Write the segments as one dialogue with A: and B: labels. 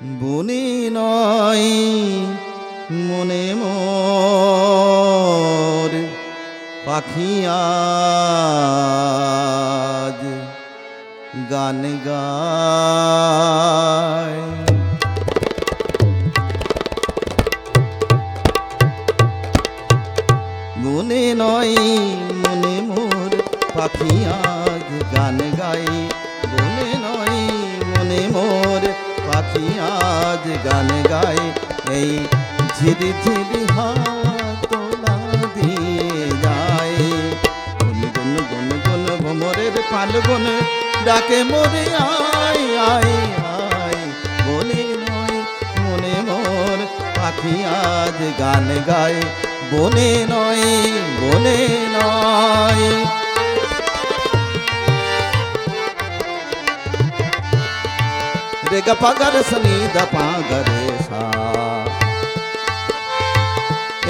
A: বনে নয় মনে মোর পাখি আজ গান গায়। মনে নয় মনে মোর পাখি আজ গান গায়। মনে নয় মনে মোর পাখি আজ গান গায়। এই ঝিরি ঝিরি হাওয়া তোলা দিয়ে যায়। গুন গুন গুন গুন ভ্রমরের ফাল্গুন ডাকে মোরে আয় আয় আয়। বনে নয় মনে মোর পাখি আজ গান গায়। বনে নয় বনে নয়। রে গা পাগার সনি দা পাগারে সা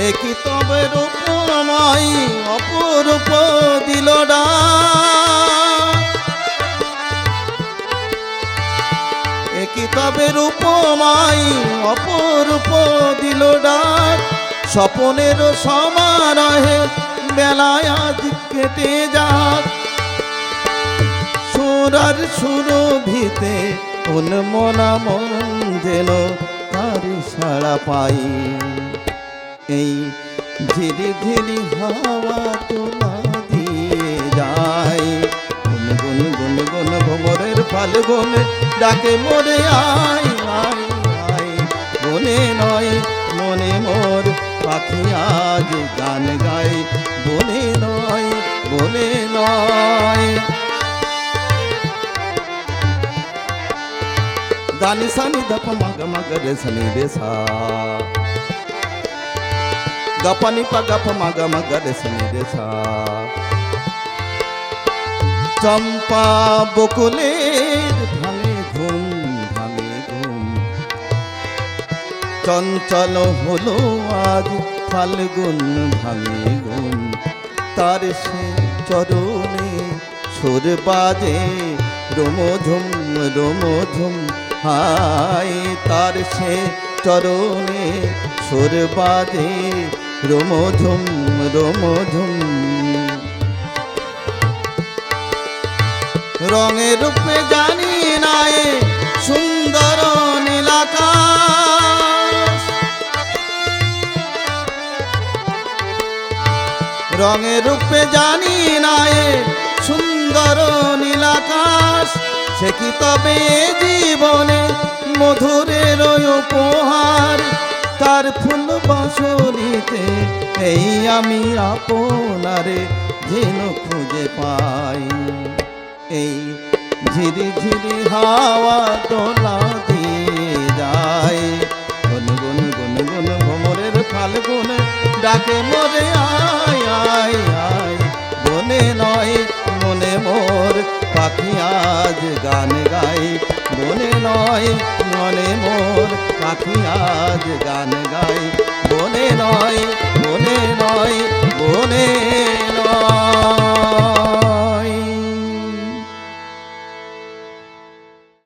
A: একই তবে রূপময় অপরূপ দিল ডাক। একই তবে রূপময় অপরূপ দিল ডাক। স্বপনের সমারোহে বেলায় আজ কেটে যাক। সুরার সুরভিতে মনা মন যেন তার সাড়া পাই। এই ধীরে ধীরে হাওয়া তোলা দিয়ে যায়। গুন গুন গুন গুন ভ্রমরের ফাল্গুন ডাকে মোরে আয় আয় আয়। বনে নয় মনে মোর পাখি আজ গান গায়। বনে নয় বনে নয়। দানি সানি দপ মগ মগ রে সনি রে সা গপনি প গপ মগ মগ রে সনি রে সা। চম্পা বকুলের ভাঙে ঘুম ভাঙে ঘুম। চঞ্চল হলো আজ ফাল্গুন ভাঙে ঘুম। তার সে চরণে সুর বাজে রোমঝুম রোমঝুম হায়। তার সে চরণে সুর বাজে রোমঝুম রোমঝুম। রঙের রূপে জানি নাই সুন্দর নীলাকাশ। রঙের রূপে জানি নাই সুন্দর নীলাকাশ। সে কি তবে জীবনে মধুরের উপহার। তার ফুল বাসরিতে এই আমি আপনারে যেন খুঁজে পাই। এই ঝিরি ঝিরি হাওয়া তোলা দিয়ে যায়। গুন গুন গুন গুন ভ্রমরের ফাল্গুন ডাকে মোরে আয় আয় আয়। বনে নয় মনে মোর পাখি আজ গান গায়। বনে নয় মনে মোর পাখি আজ গান গায়। বনে নয় বনে নয় বনে